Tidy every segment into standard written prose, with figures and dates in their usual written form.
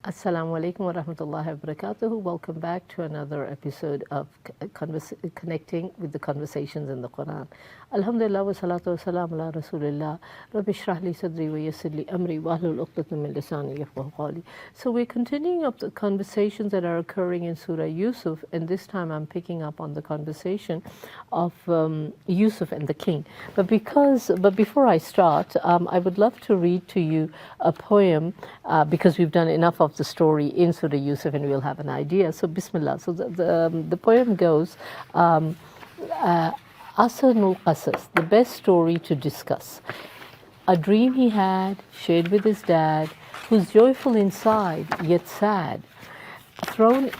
Assalamu alaikum wa rahmatullahi wa barakatuhu. Welcome back to another episode of Connecting with the Conversations in the Quran. Alhamdulillah wa salatu wa salam ala Rasulillah. Rabbi shrah li sadri wa yassir li amri wa ahlul uqdatan min lisani yafqahu qawli. So we're continuing up the conversations that are occurring in Surah Yusuf, and this time I'm picking up on the conversation of Yusuf and the king. But before I start, I would love to read to you a poem because we've done enough of the story in Surah Yusuf and we'll have an idea. So Bismillah. So the poem goes, Asanul Qasas, the best story to discuss. A dream he had, shared with his dad, who's joyful inside yet sad, who's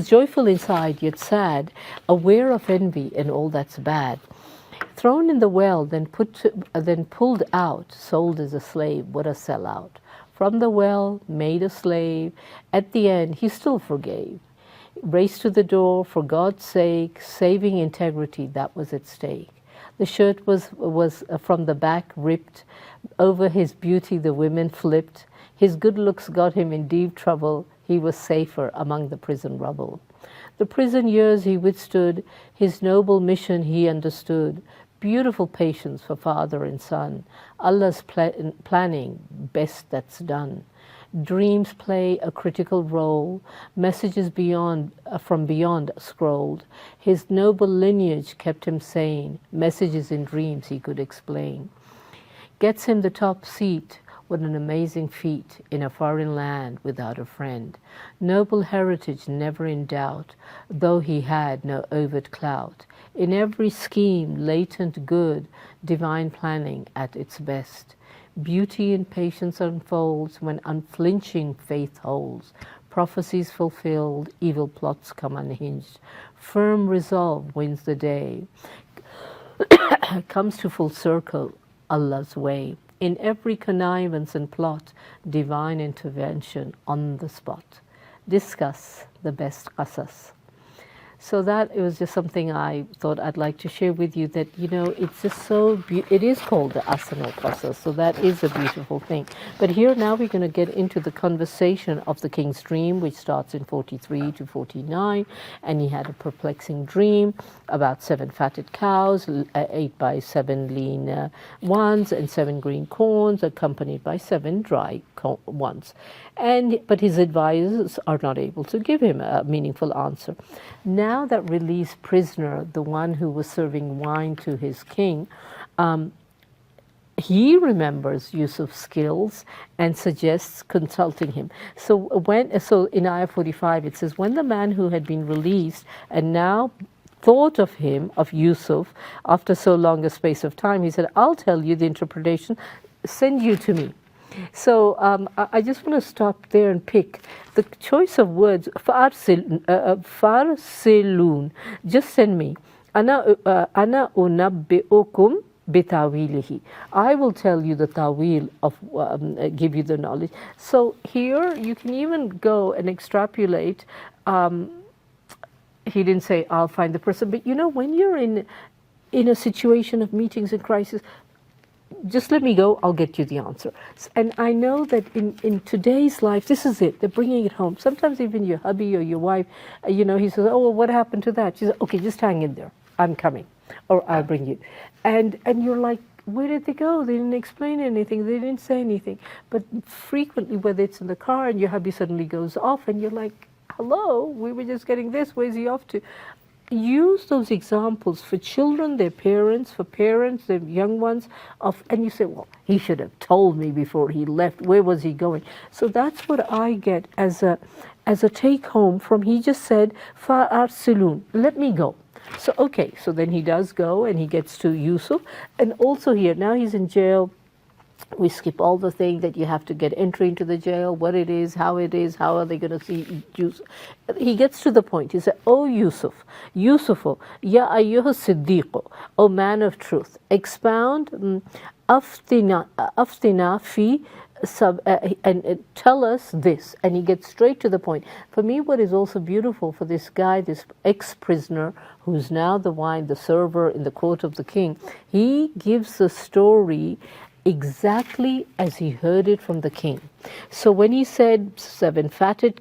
joyful inside yet sad, aware of envy and all that's bad. Thrown in the well, then pulled out, sold as a slave. What a sellout! From the well, made a slave. At the end, he still forgave. Raced to the door for God's sake, saving integrity that was at stake. The shirt was from the back ripped. Over his beauty, the women flipped. His good looks got him in deep trouble. He was safer among the prison rubble. The prison years he withstood. His noble mission he understood. Beautiful patience for father and son. Allah's planning, best that's done. Dreams play a critical role. Messages from beyond scrolled. His noble lineage kept him sane. Messages in dreams he could explain. Gets him the top seat. What an amazing feat in a foreign land without a friend. Noble heritage never in doubt, though he had no overt clout. In every scheme, latent good, divine planning at its best. Beauty and patience unfolds when unflinching faith holds. Prophecies fulfilled, evil plots come unhinged. Firm resolve wins the day. Comes to full circle, Allah's way. In every connivance and plot, divine intervention on the spot. Discuss the best qasas. So that it was just something I thought I'd like to share with you, that, you know, it's just so it is called the Asanul Qasas, so that is a beautiful thing. But here now we're going to get into the conversation of the king's dream, which starts in 43 to 49, and he had a perplexing dream about 7 fatted cows, 8 by 7 lean ones, and 7 green corns, accompanied by 7 dry ones. But his advisors are not able to give him a meaningful answer. Now that released prisoner, the one who was serving wine to his king, he remembers Yusuf's skills and suggests consulting him. So in Ayah 45 it says, when the man who had been released and now thought of him, of Yusuf, after so long a space of time, he said, I'll tell you the interpretation, send you to me. So I just want to stop there and pick the choice of words. Farsilun, just send me. Ana unabbi'ukum bitawilihi. I will tell you the tawil of, give you the knowledge. So here you can even go and extrapolate. He didn't say, I'll find the person. But you know, when you're in a situation of meetings and crisis, just let me go, I'll get you the answer. And I know that in today's life, this is it, they're bringing it home. Sometimes even your hubby or your wife, you know, he says, oh, well, what happened to that? She says, okay, just hang in there, I'm coming, or I'll bring you. And you're like, where did they go? They didn't explain anything, they didn't say anything. But frequently, whether it's in the car and your hubby suddenly goes off and you're like, hello, we were just getting this, where's he off to? Use those examples for children, their parents, for parents, their young ones, and you say, well, he should have told me before he left. Where was he going? So that's what I get as a take home from, he just said, Fa'arsilun, let me go. So okay, so then he does go and he gets to Yusuf, and also here, now he's in jail. We skip all the thing that you have to get entry into the jail, what it is, how are they going to see Yusuf. He gets to the point. He said, oh Yusuf, Yusufu, ya ayyuha siddiqu, O man of truth, expound, aftina fi, and tell us this. And he gets straight to the point. For me, what is also beautiful for this guy, this ex-prisoner, who's now the server in the court of the king, he gives the story exactly as he heard it from the king. So when he said 7 fatted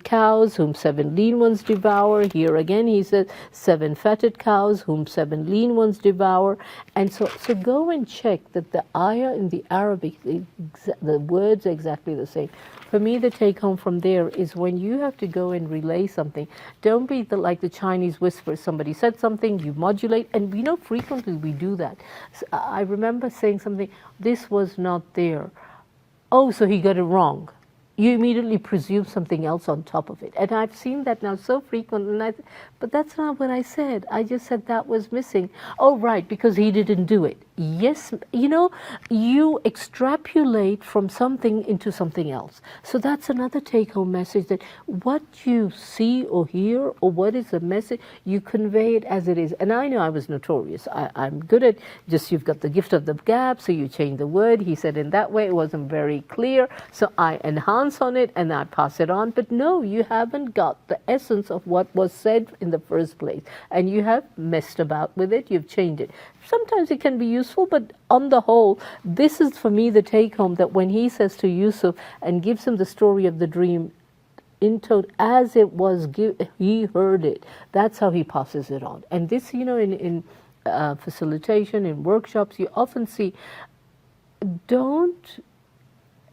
cows whom 7 lean ones devour, here again he says 7 fatted cows whom 7 lean ones devour. And so go and check that the ayah in the Arabic, the words are exactly the same. For me, the take home from there is when you have to go and relay something, don't be like the Chinese whisper. Somebody said something, you modulate, and frequently we do that. So I remember saying something, this was not there. Oh, so he got it wrong. You immediately presume something else on top of it. And I've seen that now so frequently, but that's not what I said. I just said that was missing. Oh, right, because he didn't do it. Yes, you extrapolate from something into something else. So that's another take-home message, that what you see or hear or what is the message, you convey it as it is. And I know I was notorious. I'm good at just, you've got the gift of the gab, so you change the word. He said in that way, it wasn't very clear, so I enhance on it and I pass it on. But no, you haven't got the essence of what was said in the first place. And you have messed about with it, you've changed it. Sometimes it can be useful, but on the whole, this is for me the take home, that when he says to Yusuf and gives him the story of the dream, as it was, he heard it. That's how he passes it on. And this, in facilitation, in workshops, you often see, don't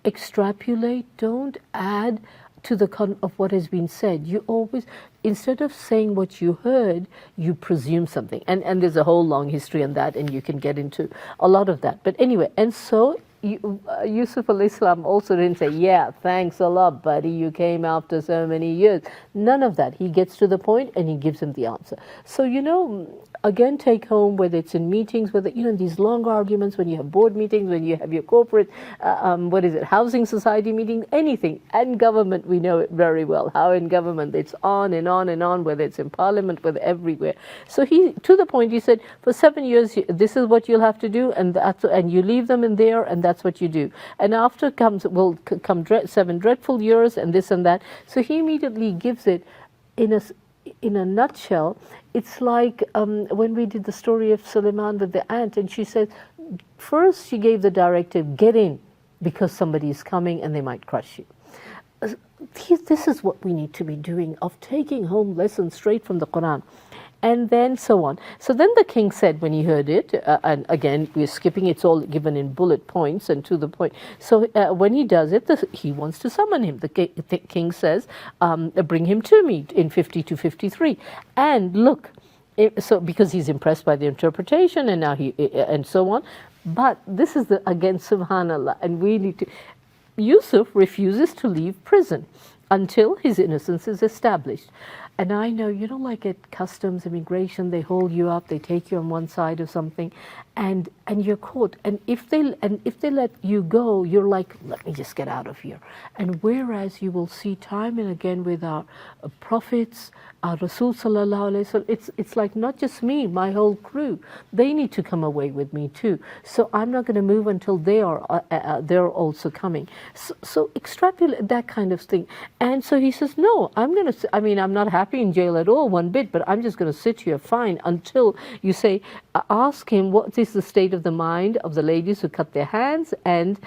extrapolate, don't add to the of what has been said. You always, instead of saying what you heard, you presume something. And there's a whole long history on that, and you can get into a lot of that. But anyway, and so Yusuf alayhi salam also didn't say, yeah, thanks a lot, buddy, you came after so many years. None of that. He gets to the point and he gives him the answer. So, again, take home, whether it's in meetings, whether, these long arguments, when you have board meetings, when you have your corporate, housing society meetings, anything. And government, we know it very well, how in government it's on and on and on, whether it's in parliament, whether everywhere. So to the point, he said, for 7 years, this is what you'll have to do, and you leave them in there, and that's what you do. And after will come 7 dreadful years, and this and that. So he immediately gives it in a nutshell. It's like when we did the story of Suleiman with the ant, and she said, first she gave the directive, get in, because somebody is coming and they might crush you. This is what we need to be doing, of taking home lessons straight from the Quran. And then so on. So then the king said when he heard it, and again, we're skipping, it's all given in bullet points and to the point. So when he does it, he wants to summon him. The king says, bring him to me in 50 to 53. And look, so because he's impressed by the interpretation, and now and so on. But this is again, subhanallah, and we need to, Yusuf refuses to leave prison until his innocence is established. And I know, like at customs, immigration, they hold you up, they take you on one side or something, and you're caught. And if they let you go, you're like, let me just get out of here. And whereas you will see time and again with our prophets, our Rasul sallallahu alaihi wasallam, it's like not just me, my whole crew. They need to come away with me too. So I'm not going to move until they're also coming. So extrapolate that kind of thing. And so he says, no, I'm not happy in jail at all one bit, but I'm just going to sit here fine until you say, ask him what is the state of the mind of the ladies who cut their hands, and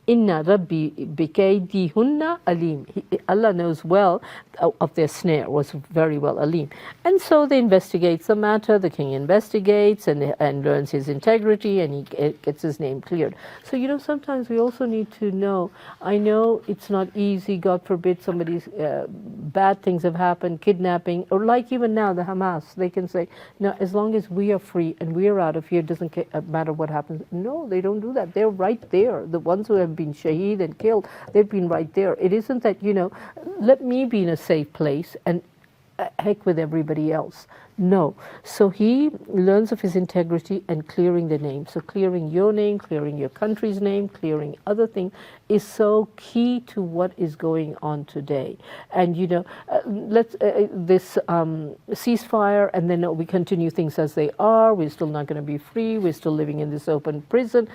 Inna Rabbi bikaydihunna alim. Allah knows well of their snare, was very well alim. And so they investigate the matter. The king investigates and learns his integrity, and he gets his name cleared. So sometimes we also need to know. I know it's not easy. God forbid somebody's bad things have happened, kidnapping, or like even now the Hamas. They can say, no, as long as we are free and we are out of here, it doesn't matter what happens. No, they don't do that. They're right there. The ones who have been shaheed and killed, they've been right there. It isn't that, let me be in a safe place and heck with everybody else. No. So he learns of his integrity and clearing the name. So clearing your name, clearing your country's name, clearing other things is so key to what is going on today. And let's this ceasefire, and then we continue things as they are. We're still not going to be free. We're still living in this open prison.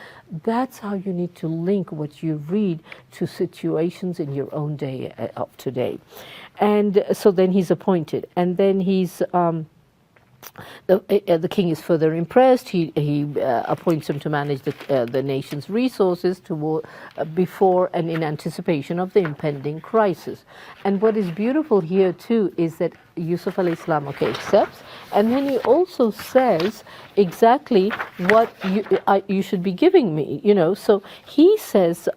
That's how you need to link what you read to situations in your own day of today. And so then he's appointed, and then he's the king is further impressed. He appoints him to manage the nation's resources before and in anticipation of the impending crisis. And what is beautiful here too is that Yusuf alayhi salam, accepts, and then he also says exactly what you should be giving me. So he says.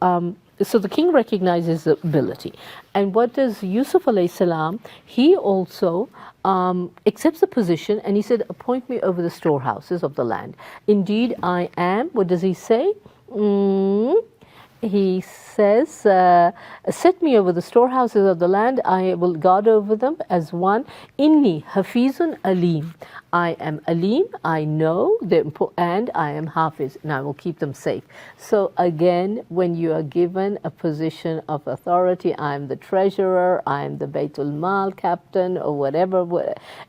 So the king recognizes the ability. And what does Yusuf alayhi salam? He also accepts the position, and he said, appoint me over the storehouses of the land. Indeed, I am. What does he say? He says, set me over the storehouses of the land, I will guard over them as one. Inni hafizun alim. I am alim, I know, and I am hafiz, and I will keep them safe. So again, when you are given a position of authority, I am the treasurer, I am the Baitul Mal captain, or whatever,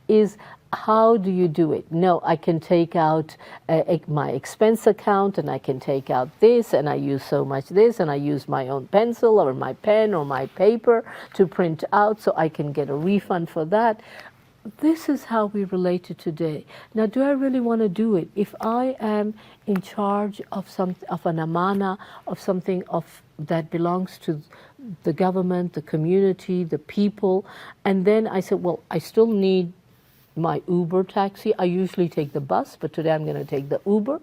is how do you do it? No, I can take out my expense account, and I can take out this, and I use so much this, and I use my own pencil or my pen or my paper to print out, so I can get a refund for that. This is how we relate it today. Now, do I really want to do it? If I am in charge of an amana, of something that belongs to the government, the community, the people, and then I said, well, I still need my Uber taxi. I usually take the bus, but today I'm going to take the Uber.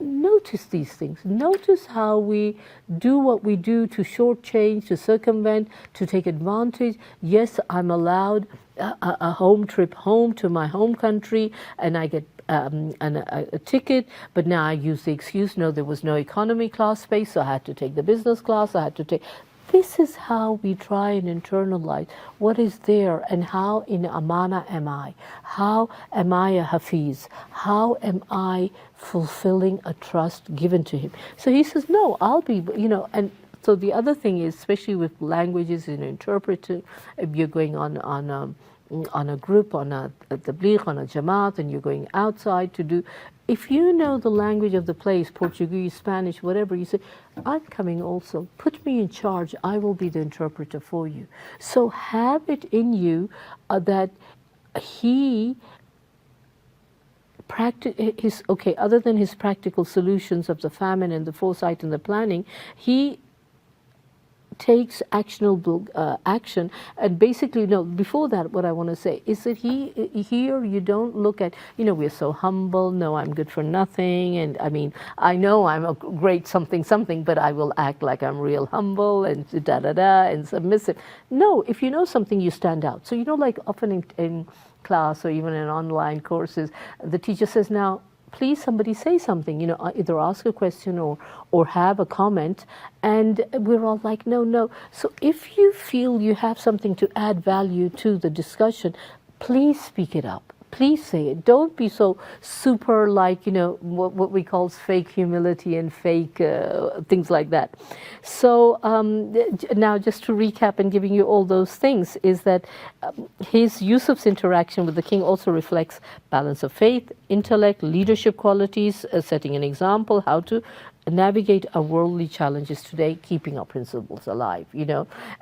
Notice these things. Notice how we do what we do to shortchange, to circumvent, to take advantage. Yes, I'm allowed a home trip home to my home country, and I get a ticket, but now I use the excuse, no, there was no economy class space, so I had to take the business class. This is how we try and internalize what is there, and how in amana am I? How am I a hafiz? How am I fulfilling a trust given to him? So he says, no, I'll be, and so the other thing is, especially with languages and interpreting, if you're going on a group, on a tabligh, on a jamaat, and you're going outside to do, if you know the language of the place, Portuguese, Spanish, whatever, you say, I'm coming also. Put me in charge. I will be the interpreter for you. So have it in you that he other than his practical solutions of the famine and the foresight and the planning, he takes actionable action. And basically, no, before that, what I want to say is that here you don't look at, we're so humble, no, I'm good for nothing, and I mean, I know I'm a great something, but I will act like I'm real humble and and submissive. No, if you know something, you stand out. So like often in class or even in online courses, the teacher says, now, please somebody say something, either ask a question or have a comment, and we're all like, no. So if you feel you have something to add value to the discussion, please speak it up. Please say it. Don't be so super like, what we call fake humility and fake things like that. So now just to recap and giving you all those things is that his Yusuf's interaction with the king also reflects balance of faith, intellect, leadership qualities, setting an example, how to navigate our worldly challenges today, keeping our principles alive,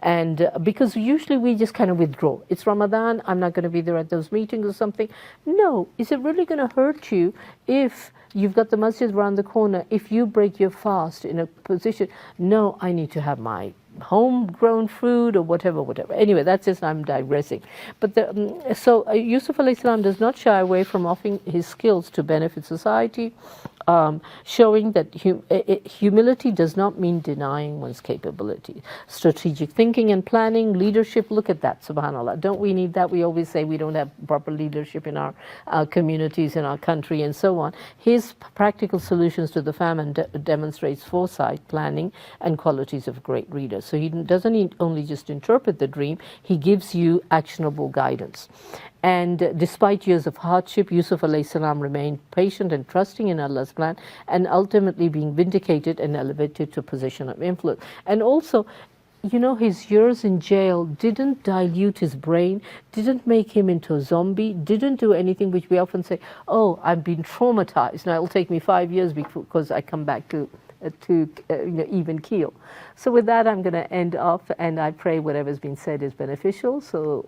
and because usually we just kind of withdraw. It's Ramadan, I'm not going to be there at those meetings or something. No, is it really going to hurt you if you've got the masjid around the corner, if you break your fast in a position? No, I need to have my homegrown food or whatever. Anyway, that's just, I'm digressing. But Yusuf alayhi salam does not shy away from offering his skills to benefit society, showing that humility does not mean denying one's capability. Strategic thinking and planning, leadership, look at that, subhanAllah. Don't we need that? We always say we don't have proper leadership in our communities, in our country, and so on. His practical solutions to the famine demonstrates foresight, planning, and qualities of great readers. So he doesn't only just interpret the dream, he gives you actionable guidance. And despite years of hardship, Yusuf alayhi salam remained patient and trusting in Allah's plan, and ultimately being vindicated and elevated to a position of influence. And also, his years in jail didn't dilute his brain, didn't make him into a zombie, didn't do anything which we often say, oh, I've been traumatized. Now it'll take me 5 years because I come back to even keel. So with that, I'm going to end off, and I pray whatever's been said is beneficial. So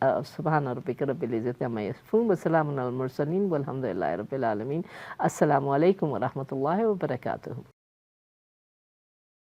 subhana rabbika rabbil izzati amma yasifun wa salamun al mursalin walhamdulillahi rabbil alamin. Assalamu alaikum wa rahmatullahi wa barakatuh.